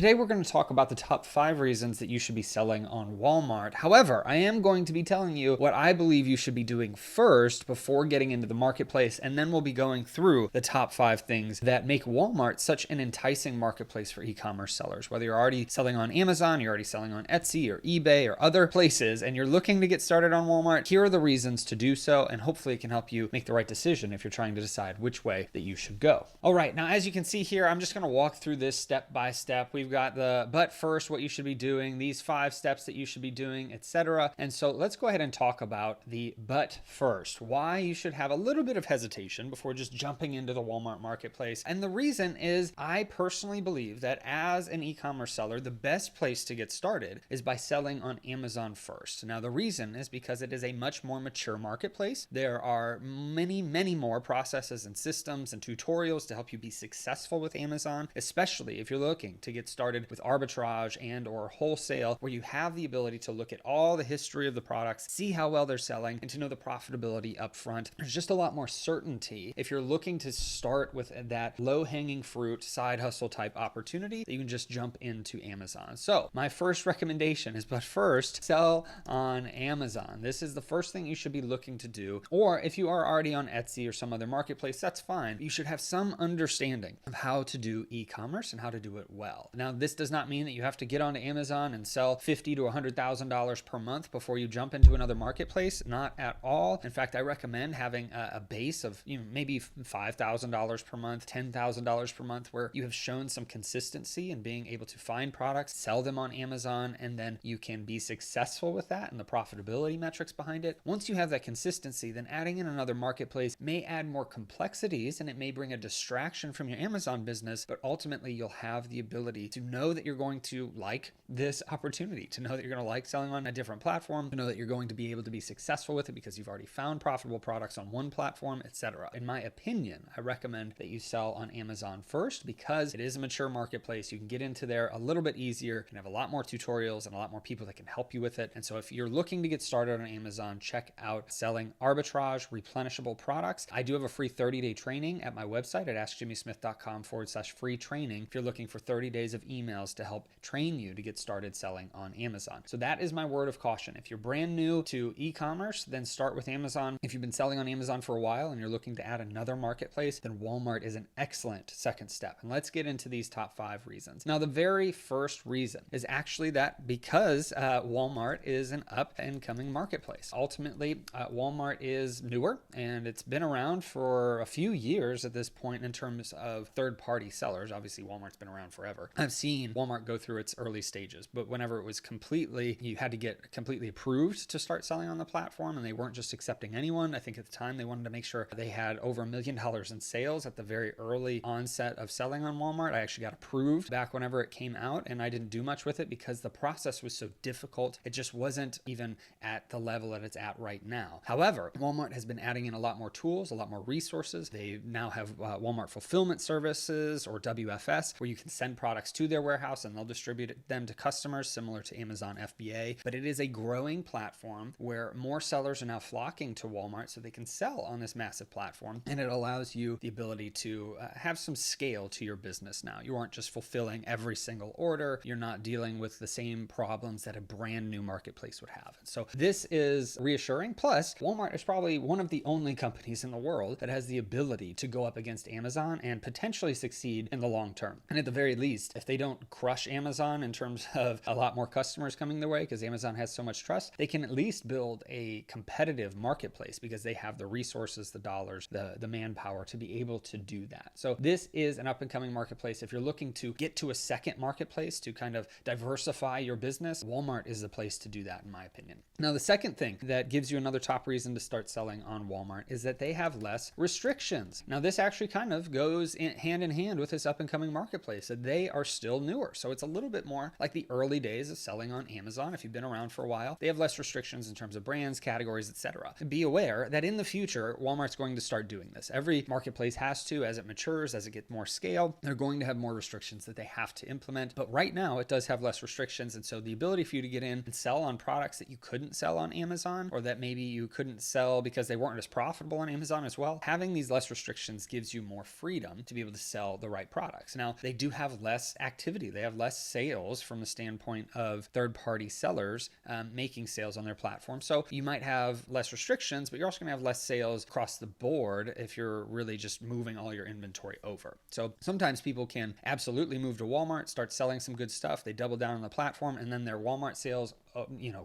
Today we're going to talk about the top 5 reasons that you should be selling on Walmart. However, I am going to be telling you what I believe you should be doing first before getting into the marketplace, and then we'll be going through the top 5 things that make Walmart such an enticing marketplace for e-commerce sellers. Whether you're already selling on Amazon, you're already selling on Etsy or eBay or other places, and you're looking to get started on Walmart, here are the reasons to do so, and hopefully it can help you make the right decision if you're trying to decide which way that you should go. All right, now as you can see here, I'm just going to walk through this step by step. We've got the but first, what you should be doing, these 5 steps that you should be doing, etc. And so let's go ahead and talk about the but first, why you should have a little bit of hesitation before just jumping into the Walmart marketplace. And the reason is I personally believe that as an e-commerce seller, the best place to get started is by selling on Amazon first. Now, the reason is because it is a much more mature marketplace. There are many more processes and systems and tutorials to help you be successful with Amazon, especially if you're looking to get started with arbitrage and or wholesale, where you have the ability to look at all the history of the products, see how well they're selling, and to know the profitability up front. There's just a lot more certainty if you're looking to start with that low-hanging fruit side hustle type opportunity that you can just jump into Amazon. So my first recommendation is, but first, sell on Amazon. This is the first thing you should be looking to do. Or if you are already on Etsy or some other marketplace, that's fine. You should have some understanding of how to do e-commerce and how to do it well. Now, this does not mean that you have to get onto Amazon and sell $50,000 to $100,000 per month before you jump into another marketplace. Not at all. In fact, I recommend having a base of maybe $5,000 per month, $10,000 per month, where you have shown some consistency in being able to find products, sell them on Amazon, and then you can be successful with that and the profitability metrics behind it. Once you have that consistency, then adding in another marketplace may add more complexities and it may bring a distraction from your Amazon business, but ultimately you'll have the ability to know that you're going to like this opportunity, to know that you're going to like selling on a different platform, to know that you're going to be able to be successful with it because you've already found profitable products on one platform, etc. In my opinion, I recommend that you sell on Amazon first because it is a mature marketplace. You can get into there a little bit easier, and have a lot more tutorials and a lot more people that can help you with it. And so if you're looking to get started on Amazon, check out selling arbitrage replenishable products. I do have a free 30-day training at my website at askjimmysmith.com/free training if you're looking for 30 days of emails to help train you to get started selling on Amazon. So that is my word of caution. If you're brand new to e-commerce, then start with Amazon. If you've been selling on Amazon for a while and you're looking to add another marketplace, then Walmart is an excellent second step. And let's get into these top 5 reasons. Now, the very first reason is actually that because Walmart is an up and coming marketplace. Ultimately, Walmart is newer and it's been around for a few years at this point in terms of third-party sellers. Obviously, Walmart's been around forever. I've seen Walmart go through its early stages, but whenever it was you had to get completely approved to start selling on the platform, and they weren't just accepting anyone. I think at the time they wanted to make sure they had over $1 million in sales at the very early onset of selling on Walmart. I actually got approved back whenever it came out, and I didn't do much with it because the process was so difficult. It just wasn't even at the level that it's at right now. However, Walmart has been adding in a lot more tools, a lot more resources. They now have Walmart Fulfillment Services, or WFS, where you can send products to their warehouse and they'll distribute them to customers, similar to Amazon FBA. But it is a growing platform where more sellers are now flocking to Walmart so they can sell on this massive platform. And it allows you the ability to have some scale to your business now. You aren't just fulfilling every single order. You're not dealing with the same problems that a brand new marketplace would have. And so this is reassuring. Plus, Walmart is probably one of the only companies in the world that has the ability to go up against Amazon and potentially succeed in the long term. And at the very least, if they don't crush Amazon in terms of a lot more customers coming their way, because Amazon has so much trust, they can at least build a competitive marketplace because they have the resources, the dollars, the manpower to be able to do that. So this is an up and coming marketplace. If you're looking to get to a second marketplace to kind of diversify your business, Walmart is the place to do that, in my opinion. Now, the second thing that gives you another top reason to start selling on Walmart is that they have less restrictions. Now, this actually kind of goes hand in hand with this up and coming marketplace, that they are still newer. So it's a little bit more like the early days of selling on Amazon. If you've been around for a while, they have less restrictions in terms of brands, categories, etc. Be aware that in the future, Walmart's going to start doing this. Every marketplace has to, as it matures, as it gets more scale, they're going to have more restrictions that they have to implement. But right now, it does have less restrictions. And so the ability for you to get in and sell on products that you couldn't sell on Amazon, or that maybe you couldn't sell because they weren't as profitable on Amazon as well, having these less restrictions gives you more freedom to be able to sell the right products. Now, they do have less activity. They have less sales from the standpoint of third-party sellers making sales on their platform. So you might have less restrictions, but you're also going to have less sales across the board if you're really just moving all your inventory over. So sometimes people can absolutely move to Walmart, start selling some good stuff. They double down on the platform, and then their Walmart sales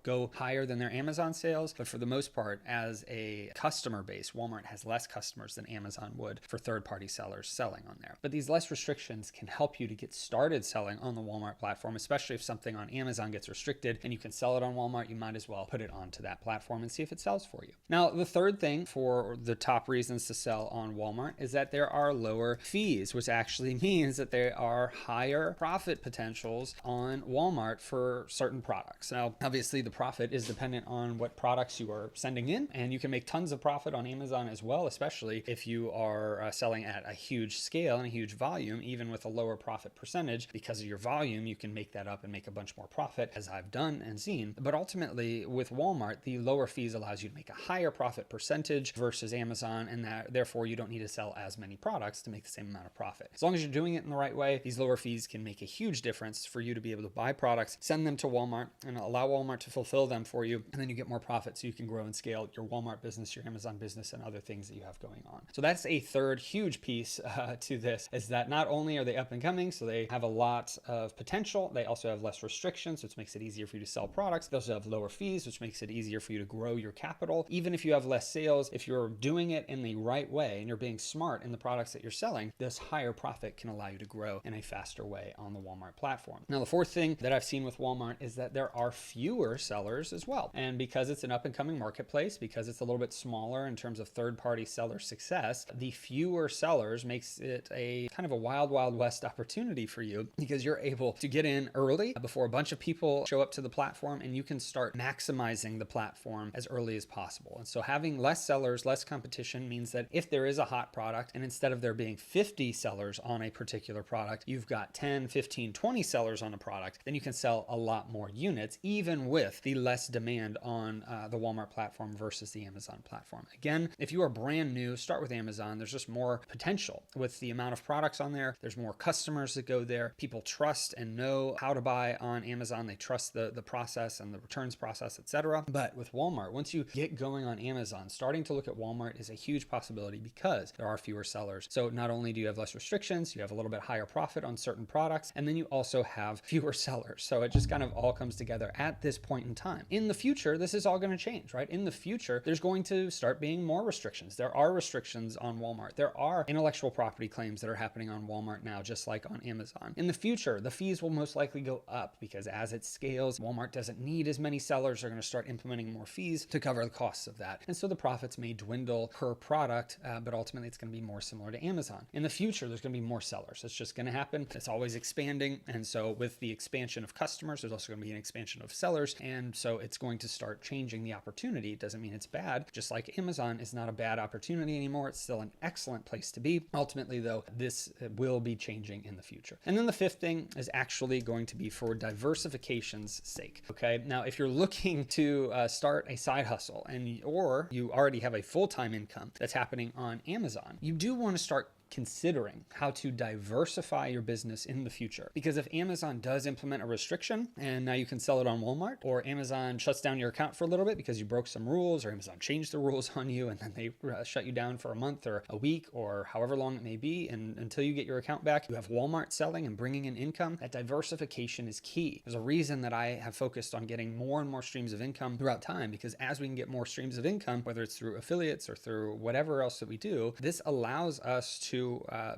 go higher than their Amazon sales. But for the most part, as a customer base, Walmart has less customers than Amazon would for third-party sellers selling on there. But these less restrictions can help you to get started selling on the Walmart platform, especially if something on Amazon gets restricted and you can sell it on Walmart. You might as well put it onto that platform and see if it sells for you. Now, the third thing for the top reasons to sell on Walmart is that there are lower fees, which actually means that there are higher profit potentials on Walmart for certain products. Now, obviously, the profit is dependent on what products you are sending in, and you can make tons of profit on Amazon as well, especially if you are selling at a huge scale and a huge volume. Even with a lower profit percentage, because of your volume, you can make that up and make a bunch more profit, as I've done and seen. But ultimately, with Walmart, the lower fees allows you to make a higher profit percentage versus Amazon, and that therefore you don't need to sell as many products to make the same amount of profit. As long as you're doing it in the right way, these lower fees can make a huge difference for you to be able to buy products, send them to Walmart, and allow Walmart to fulfill them for you, and then you get more profit so you can grow and scale your Walmart business, your Amazon business, and other things that you have going on. So that's a third huge piece to this, is that not only are they up and coming, so they have a lot of potential, they also have less restrictions, which makes it easier for you to sell products. They also have lower fees, which makes it easier for you to grow your capital. Even if you have less sales, if you're doing it in the right way and you're being smart in the products that you're selling, this higher profit can allow you to grow in a faster way on the Walmart platform. Now, the fourth thing that I've seen with Walmart is that there are fewer sellers as well. And because it's an up and coming marketplace, because it's a little bit smaller in terms of third-party seller success, the fewer sellers makes it a kind of a wild, wild west opportunity for you, because you're able to get in early before a bunch of people show up to the platform, and you can start maximizing the platform as early as possible. And so having less sellers, less competition means that if there is a hot product, and instead of there being 50 sellers on a particular product, you've got 10, 15, 20 sellers on a product, then you can sell a lot more units, even with the less demand on the Walmart platform versus the Amazon platform. Again, if you are brand new, start with Amazon. There's just more potential with the amount of products on there. There's more customers that go there. People trust and know how to buy on Amazon. They trust the process and the returns process, etc. But with Walmart, once you get going on Amazon, starting to look at Walmart is a huge possibility because there are fewer sellers. So not only do you have less restrictions, you have a little bit higher profit on certain products, and then you also have fewer sellers. So it just kind of all comes together at this point in time. In the future, this is all going to change, right? In the future, there's going to start being more restrictions. There are restrictions on Walmart. There are intellectual property claims that are happening on Walmart now, just like on Amazon. In the future, the fees will most likely go up because as it scales, Walmart doesn't need as many sellers. They're going to start implementing more fees to cover the costs of that. And so the profits may dwindle per product, but ultimately it's going to be more similar to Amazon. In the future, there's going to be more sellers. It's just going to happen. It's always expanding. And so with the expansion of customers, there's also going to be an expansion of sellers. And so it's going to start changing the opportunity. It doesn't mean it's bad. Just like Amazon is not a bad opportunity anymore. It's still an excellent place to be. Ultimately, though, this will be changing in the future. And then the fifth thing is actually going to be for diversification's sake. Okay. Now, if you're looking to start a side hustle or you already have a full-time income that's happening on Amazon, you do want to start considering how to diversify your business in the future. Because if Amazon does implement a restriction and now you can sell it on Walmart, or Amazon shuts down your account for a little bit because you broke some rules, or Amazon changed the rules on you and then they shut you down for a month or a week or however long it may be, and until you get your account back, you have Walmart selling and bringing in income, that diversification is key. There's a reason that I have focused on getting more and more streams of income throughout time, because as we can get more streams of income, whether it's through affiliates or through whatever else that we do, this allows us to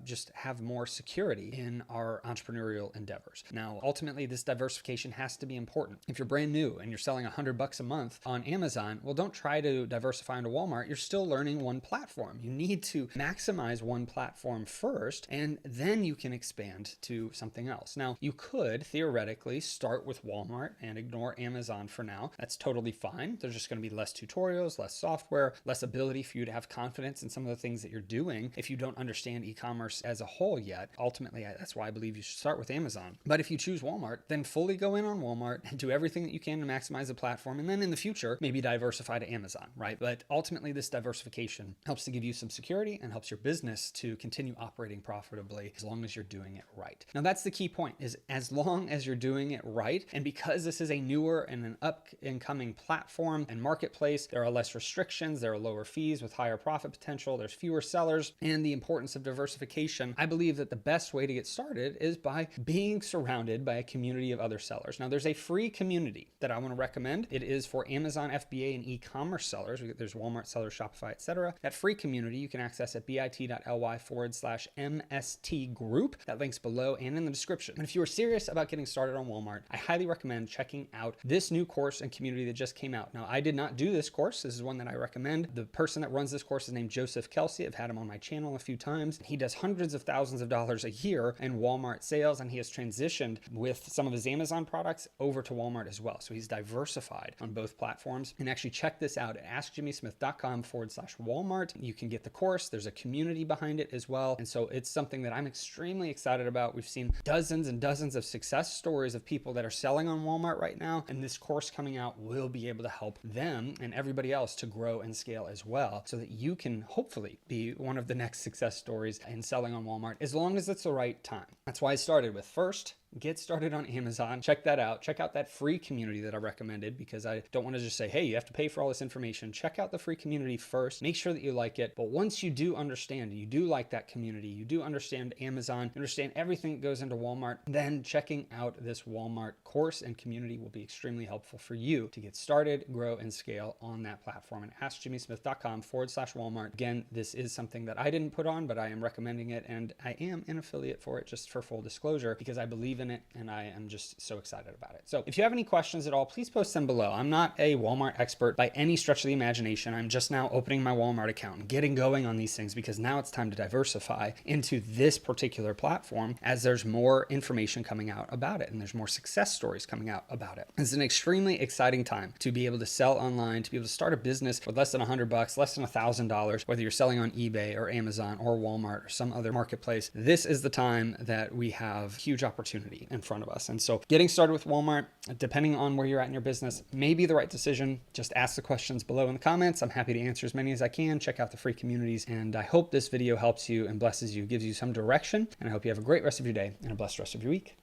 just have more security in our entrepreneurial endeavors. Now, ultimately, this diversification has to be important. If you're brand new and you're selling $100 a month on Amazon, well, don't try to diversify into Walmart. You're still learning one platform. You need to maximize one platform first, and then you can expand to something else. Now, you could theoretically start with Walmart and ignore Amazon for now. That's totally fine. There's just going to be less tutorials, less software, less ability for you to have confidence in some of the things that you're doing if you don't understand understand e-commerce as a whole yet, ultimately, that's why I believe you should start with Amazon. But if you choose Walmart, then fully go in on Walmart and do everything that you can to maximize the platform. And then in the future, maybe diversify to Amazon, right? But ultimately, this diversification helps to give you some security and helps your business to continue operating profitably as long as you're doing it right. Now, that's the key point, is as long as you're doing it right. And because this is a newer and an up and coming platform and marketplace, there are less restrictions, there are lower fees with higher profit potential, there's fewer sellers, and the importance of diversification. I believe that the best way to get started is by being surrounded by a community of other sellers. Now, there's a free community that I want to recommend. It is for Amazon FBA and e-commerce sellers. There's Walmart sellers, Shopify, etc. That free community you can access at bit.ly/MST group. That link's below and in the description. And if you are serious about getting started on Walmart, I highly recommend checking out this new course and community that just came out. Now, I did not do this course. This is one that I recommend. The person that runs this course is named Joseph Kelsey. I've had him on my channel a few times. He does hundreds of thousands of dollars a year in Walmart sales, and he has transitioned with some of his Amazon products over to Walmart as well. So he's diversified on both platforms. And actually check this out at askjimmysmith.com/Walmart. You can get the course. There's a community behind it as well. And so it's something that I'm extremely excited about. We've seen dozens and dozens of success stories of people that are selling on Walmart right now. And this course coming out will be able to help them and everybody else to grow and scale as well, so that you can hopefully be one of the next success stories in selling on Walmart, as long as it's the right time. That's why I started with first, get started on Amazon. Check that out. Check out that free community that I recommended, because I don't want to just say, hey, you have to pay for all this information. Check out the free community first. Make sure that you like it. But once you do understand, you do like that community, you do understand Amazon, understand everything that goes into Walmart, then checking out this Walmart course and community will be extremely helpful for you to get started, grow, and scale on that platform. And askjimmysmith.com/Walmart. Again, this is something that I didn't put on, but I am recommending it, and I am an affiliate for it, just for full disclosure, because I believe in it and I am just so excited about it. So if you have any questions at all, please post them below. I'm not a Walmart expert by any stretch of the imagination. I'm just now opening my Walmart account and getting going on these things, because now it's time to diversify into this particular platform as there's more information coming out about it and there's more success stories coming out about it. It's an extremely exciting time to be able to sell online, to be able to start a business with less than $100, less than $1,000, whether you're selling on eBay or Amazon or Walmart or some other marketplace. This is the time that we have huge opportunity in front of us. And so getting started with Walmart, depending on where you're at in your business, may be the right decision. Just ask the questions below in the comments. I'm happy to answer as many as I can. Check out the free communities. And I hope this video helps you and blesses you, gives you some direction. And I hope you have a great rest of your day and a blessed rest of your week.